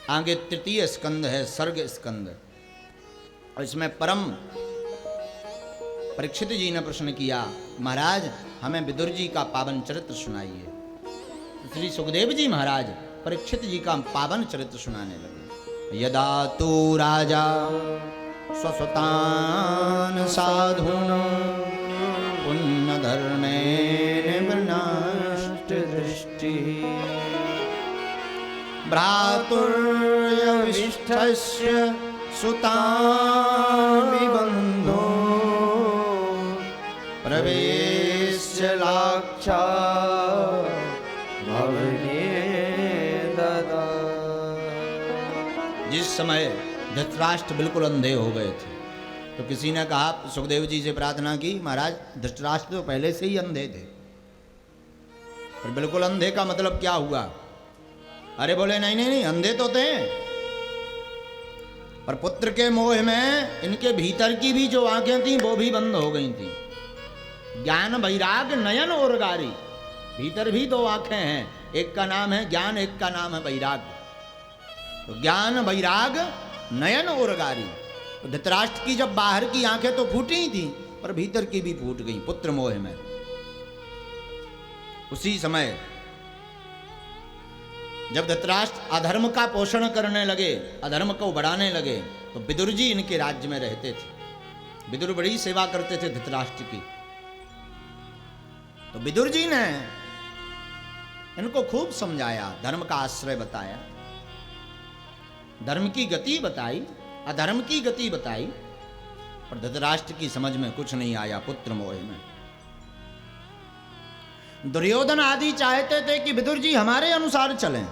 आगे तृतीय स्कंद है, सर्ग स्कंद। और इसमें परम परीक्षित जी ने प्रश्न किया, महाराज हमें विदुर जी का पावन चरित्र सुनाइए। श्री सुखदेव जी महाराज परीक्षित जी का पावन चरित्र सुनाने लगे। यदा तू राजा स्वसतान साधून पुण्य धर्मेण विनष्ट दृष्टि भ्रातुर्यविष्ठस्य सुतामि बन्धो प्रवेश्य लाक्षा भवने ददा। जिस समय धृतराष्ट्र बिल्कुल अंधे हो गए थे तो किसी ने कहा, सुखदेव जी से प्रार्थना की, महाराज धृतराष्ट्र तो पहले से ही अंधे थे, पर बिल्कुल अंधे का मतलब क्या हुआ? अरे बोले नहीं नहीं नहीं, अंधे तो थे, पर पुत्र के मोह में इनके भीतर की भी जो आंखें थी वो भी बंद हो गई थी। ज्ञान वैराग नयन और गारी, भीतर भी दो आंखें हैं, एक का नाम है ज्ञान, एक का नाम है वैराग। तो ज्ञान वैराग नयन और गारी, तो धृतराष्ट्र की जब बाहर की आंखें तो फूटी ही थी, पर भीतर की भी फूट गई पुत्र मोह में। उसी समय जब धृतराष्ट्र अधर्म का पोषण करने लगे, अधर्म को बढ़ाने लगे, तो विदुर जी इनके राज्य में रहते थे। विदुर बड़ी सेवा करते थे धृतराष्ट्र की। तो विदुर जी ने इनको खूब समझाया, धर्म का आश्रय बताया, धर्म की गति बताई, अधर्म की गति बताई, पर धृतराष्ट्र की समझ में कुछ नहीं आया पुत्र मोह में। दुर्योधन आदि चाहते थे कि विदुर जी हमारे अनुसार चलें,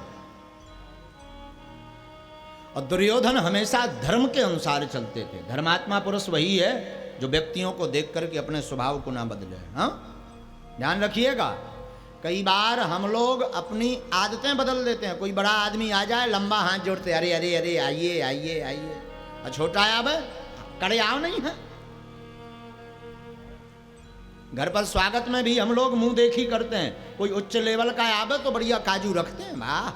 और दुर्योधन हमेशा धर्म के अनुसार चलते थे। धर्मात्मा पुरुष वही है जो व्यक्तियों को देख करके अपने स्वभाव को ना बदले। हाँ, ध्यान रखिएगा, कई बार हम लोग अपनी आदतें बदल देते हैं। कोई बड़ा आदमी आ जाए, लंबा हाथ जोड़ते, अरे अरे अरे आइए आइए आइए, और छोटा आवे, कड़े आओ नहीं है। घर पर स्वागत में भी हम लोग मुंह देखी करते हैं। कोई उच्च लेवल का आवे तो बढ़िया काजू रखते हैं, वाह,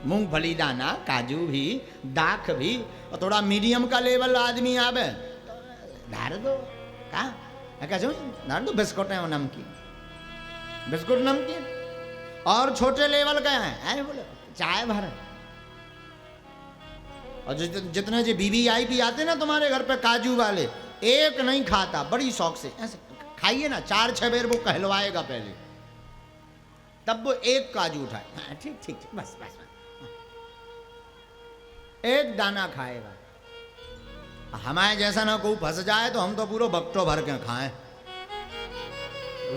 मूंगफली दाना, काजू भी, दाख भी, और थोड़ा मीडियम का लेवल आदमी आवे, धार दो, क्या धार दो, बिस्कुट है नमकीन, बिस्कुट नमकीन। और छोटे लेवल का है बोले चाय भर। और जितने जो वीवीआईपी आते ना तुम्हारे घर पे काजू वाले, एक नहीं खाता, बड़ी शौक से ऐसे खाइए ना, 4-6 बेर वो कहलवाएगा पहले, तब वो एक काजू उठाए, ठीक ठीक ठीक, बस बस, एक दाना खाएगा। हमारे जैसा ना कोई फंस जाए तो हम तो पूरा बक्टो भर के खाएं।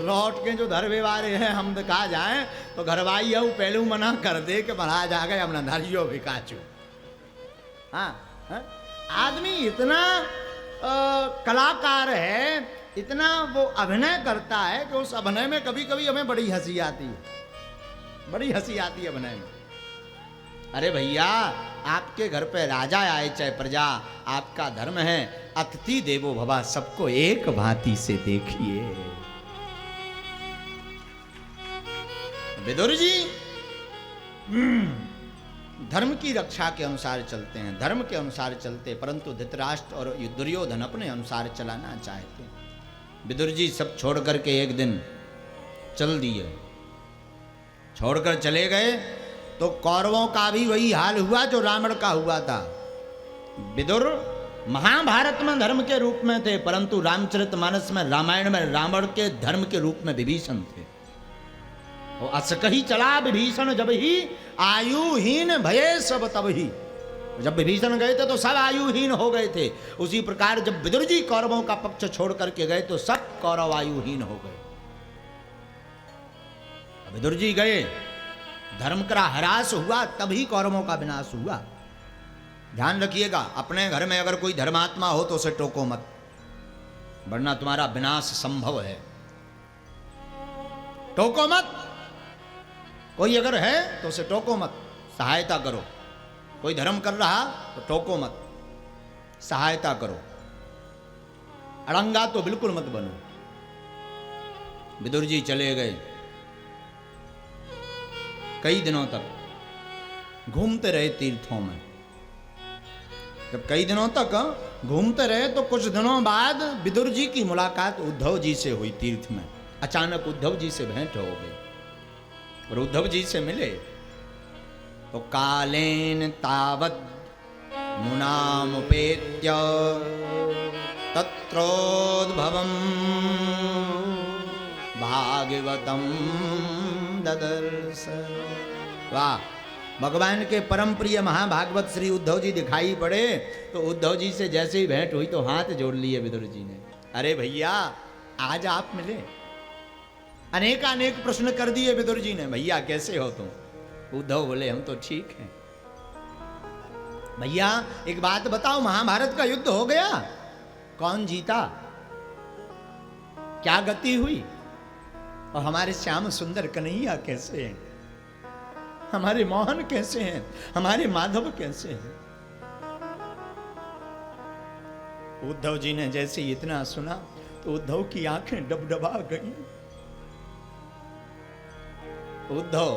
लौट के जो धर व्यवहार है हम तो कहा जाए तो घरवाई है पहले मना कर दे के महाराज आ गए अपना धरियो भी काचू। हाँ, आदमी इतना कलाकार है, इतना वो अभिनय करता है कि उस अभिनय में कभी कभी हमें बड़ी हंसी आती है, बड़ी हंसी आती है अभिनय में। अरे भैया, आपके घर पे राजा आए चाहे प्रजा, आपका धर्म है अतिथि देवो भव, सबको एक भांति से देखिए। विदुर जी धर्म की रक्षा के अनुसार चलते हैं, धर्म के अनुसार चलते, परंतु धृतराष्ट्र और दुर्योधन अपने अनुसार चलाना चाहते। विदुर जी सब छोड़ करके एक दिन चल दिए, छोड़कर चले गए तो कौरवों का भी वही हाल हुआ जो रावण का हुआ था। विदुर महाभारत में धर्म के रूप में थे, परंतु रामचरितमानस में, रामायण में रावण के धर्म के रूप में विभीषण थे। वो असकही चला विभीषण जब ही, आयुहीन भये सब तब ही। जब विभीषण गए थे तो सब आयुहीन हो गए थे। उसी प्रकार जब विदुर जी कौरवों का पक्ष छोड़ करके गए तो सब कौरव आयुहीन हो गए। विदुर जी गए, धर्म का ह्रास हुआ, तभी कौरवों का विनाश हुआ। ध्यान रखिएगा, अपने घर में अगर कोई धर्मात्मा हो तो उसे टोको मत, वरना तुम्हारा विनाश संभव है। टोको मत, कोई अगर है तो उसे टोको मत, सहायता करो। कोई धर्म कर रहा तो टोको मत, सहायता करो। अड़ंगा तो बिल्कुल मत बनो। विदुर जी चले गए, कई दिनों तक घूमते रहे तीर्थों में। जब कई दिनों तक घूमते रहे तो कुछ दिनों बाद विदुर जी की मुलाकात उद्धव जी से हुई तीर्थ में। अचानक उद्धव जी से भेंट हो गई और उद्धव जी से मिले तो कालेन तावद मुनामुपेत्य तत्रोद्भवम् भागवतम ददर्श। वाह, भगवान के परम प्रिय महाभागवत श्री उद्धव जी दिखाई पड़े तो उद्धव जी से जैसे ही भेंट हुई तो हाथ जोड़ लिए विदुर जी ने। अरे भैया आज आप मिले। अनेक प्रश्न कर दिए विदुर जी ने, भैया कैसे हो तुम? उद्धव बोले हम तो ठीक हैं। भैया एक बात बताओ, महाभारत का युद्ध हो गया, कौन जीता, क्या गति हुई, और हमारे श्याम सुंदर कन्हैया कैसे हैं, हमारे मोहन कैसे हैं, हमारे माधव कैसे हैं? उद्धव जी ने जैसे इतना सुना तो उद्धव की आंखें डबडबा गई। उद्धव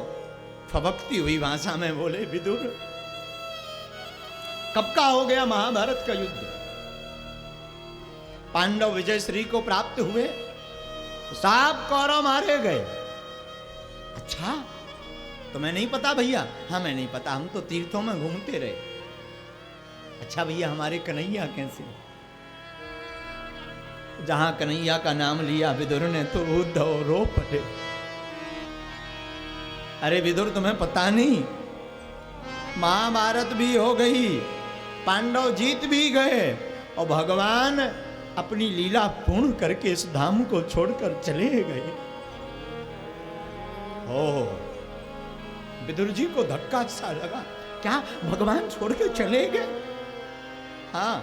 फबकती हुई भाषा में बोले, विदुर कब का हो गया महाभारत का युद्ध? पांडव विजय श्री को प्राप्त हुए, सब कौरव मारे गए। अच्छा तुम्हें नहीं पता भैया? हमें नहीं पता, हम तो तीर्थों में घूमते रहे। अच्छा भैया हमारे कन्हैया कैसे? जहां कन्हैया का नाम लिया विदुर ने तो उद्धव रो पड़े। अरे विदुर तुम्हें पता नहीं, महाभारत भी हो गई, पांडव जीत भी गए और भगवान अपनी लीला पूर्ण करके इस धाम को छोड़कर चले गए। ओ विदुर जी को धक्का सा लगा, क्या भगवान छोड़ के चले गए? हाँ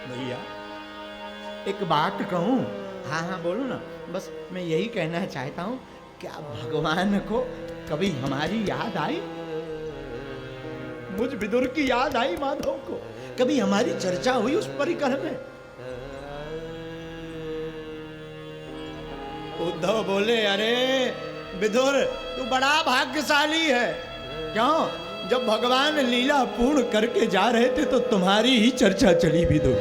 भैया एक बात कहूं? हाँ हाँ बोलो ना। बस मैं यही कहना चाहता हूं, क्या भगवान को कभी हमारी याद आई? मुझ विदुर की याद आई माधव को? कभी हमारी चर्चा हुई उस परिकर में? उद्धव बोले, अरे विदुर तू बड़ा भाग्यशाली है। क्यों? जब भगवान लीला पूर्ण करके जा रहे थे तो तुम्हारी ही चर्चा चली विदुर।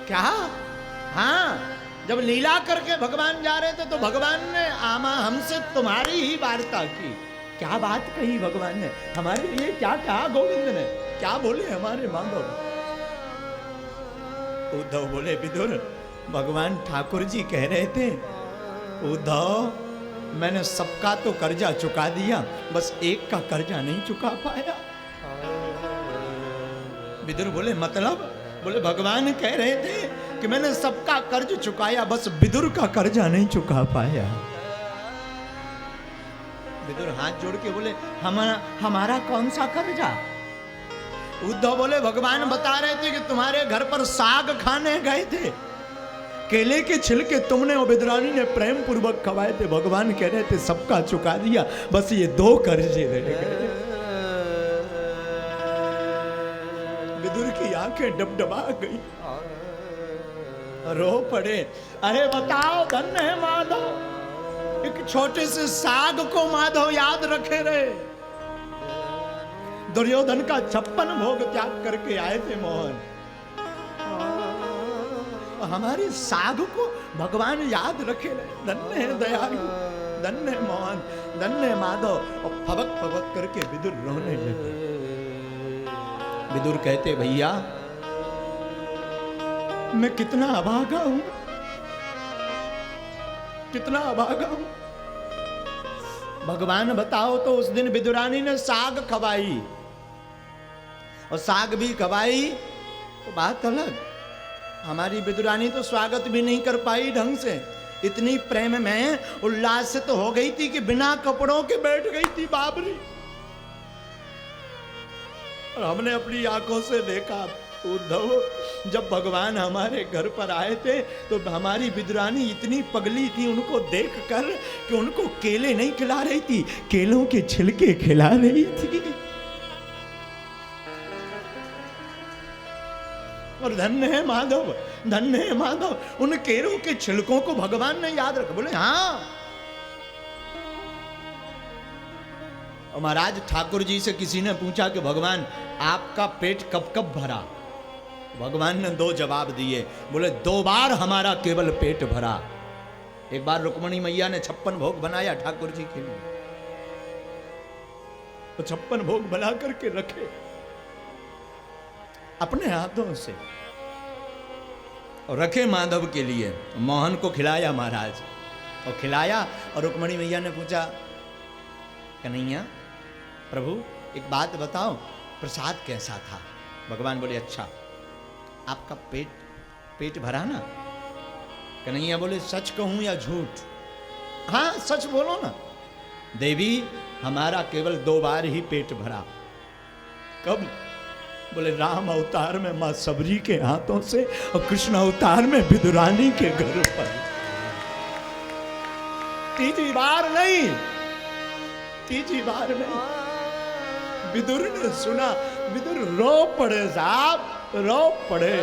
क्या? हाँ, जब लीला करके भगवान जा रहे थे तो भगवान ने आमा हमसे तुम्हारी ही वार्ता की। क्या बात कही भगवान ने हमारे लिए? क्या कहा गोविंद ने? क्या बोले हमारे माधव? उद्धव बोले, विदुर भगवान ठाकुर जी कह रहे थे, उद्धव मैंने सबका तो कर्जा चुका दिया, बस एक का कर्जा नहीं चुका पाया। विदुर बोले, मतलब? बोले भगवान कह रहे थे कि मैंने सबका कर्ज चुकाया, बस विदुर का कर्जा नहीं चुका पाया। विदुर हाथ जोड़ के बोले, हमारा कौन सा कर्जा? उद्धव बोले, भगवान बता रहे थे कि तुम्हारे घर पर साग खाने गए थे, केले के छिलके तुमने और विदुरानी ने प्रेम पूर्वक खवाए थे। भगवान कह रहे थे सबका चुका दिया, बस ये 2 कर्जे रह गए। विदुर की आंखें डबडबा गई, रो पड़े। अरे बताओ धन्य है माधव, एक छोटे से साग को माधव याद रखे रहे। दुर्योधन का 56 भोग त्याग करके आए थे मोहन, हमारे साग को भगवान याद रखे रहे। धन्य है दयालु, धन्य है मोहन, धन्य है माधव। और फबक फबक करके विदुर रोने लगे। विदुर कहते, भैया मैं कितना अभागा हूं, कितना अभागा हूं। भगवान बताओ तो उस दिन विदुरानी ने साग खवाई, और साग भी खवाई तो बात अलग, हमारी विदुरानी तो स्वागत भी नहीं कर पाई ढंग से। इतनी प्रेम में उल्लास से तो हो गई थी कि बिना कपड़ों के बैठ गई थी बाबरी। और हमने अपनी आंखों से देखा उद्धव, जब भगवान हमारे घर पर आए थे तो हमारी विदुरानी इतनी पगली थी उनको देखकर कि उनको केले नहीं खिला रही थी, केलों के छिलके खिला रही थी। और धन्य है माधव, धन्य है माधव, उन केलों के छिलकों को भगवान ने याद रखा। बोले हाँ और महाराज ठाकुर जी से किसी ने पूछा कि भगवान आपका पेट कब कब भरा? भगवान ने 2 जवाब दिए। बोले 2 बार हमारा केवल पेट भरा। एक बार रुक्मणी मैया ने 56 भोग बनाया ठाकुर जी के लिए, तो 56 भोग बना करके रखे अपने हाथों से और रखे माधव के लिए। मोहन को खिलाया महाराज, और खिलाया, और रुक्मणी मैया ने पूछा, कन्हैया प्रभु एक बात बताओ, प्रसाद कैसा था? भगवान बोले अच्छा, आपका पेट भरा ना? कन्हैया बोले सच कहूं या झूठ? हाँ सच बोलो ना। देवी हमारा केवल 2 बार ही पेट भरा। कब? बोले राम अवतार में मां सबरी के हाथों से, और कृष्ण अवतार में विदुरानी के घर पर। तीसरी बार नहीं, तीसरी बार नहीं। विदुर ने सुना, विदुर रो पड़े साहब, रो पड़े।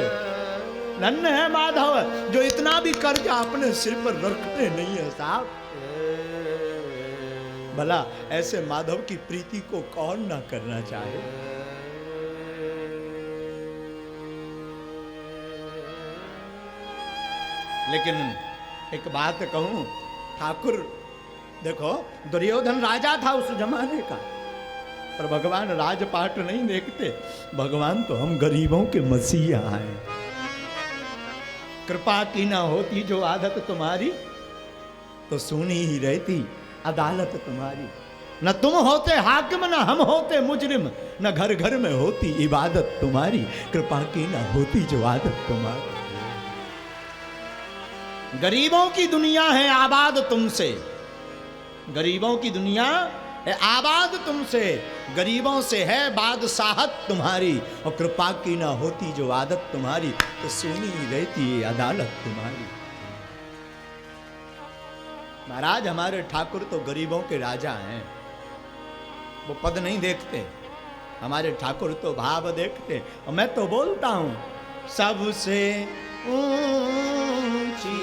नन्हे है माधव जो इतना भी कर्जा अपने सिर पर रखते नहीं है साहब। भला ऐसे माधव की प्रीति को कौन ना करना चाहे। लेकिन एक बात कहूं, ठाकुर देखो दुर्योधन राजा था उस जमाने का, पर भगवान राजपाट नहीं देखते। भगवान तो हम गरीबों के मसीहा हैं। कृपा की ना होती जो आदत तुम्हारी, तो सुनी ही रहती अदालत तुम्हारी। न तुम होते हाकिम, न हम होते मुजरिम, न घर घर में होती इबादत तुम्हारी। कृपा की ना होती जो आदत तुम्हारी। गरीबों की दुनिया है आबाद तुमसे, गरीबों की दुनिया है आबाद तुमसे। गरीबों से है बादशाहत तुम्हारी, और कृपा की ना होती जो आदत तुम्हारी, तो सुनी रहती है अदालत तुम्हारी। महाराज हमारे ठाकुर तो गरीबों के राजा हैं, वो पद नहीं देखते। हमारे ठाकुर तो भाव देखते। और मैं तो बोलता हूं सबसे ऊंची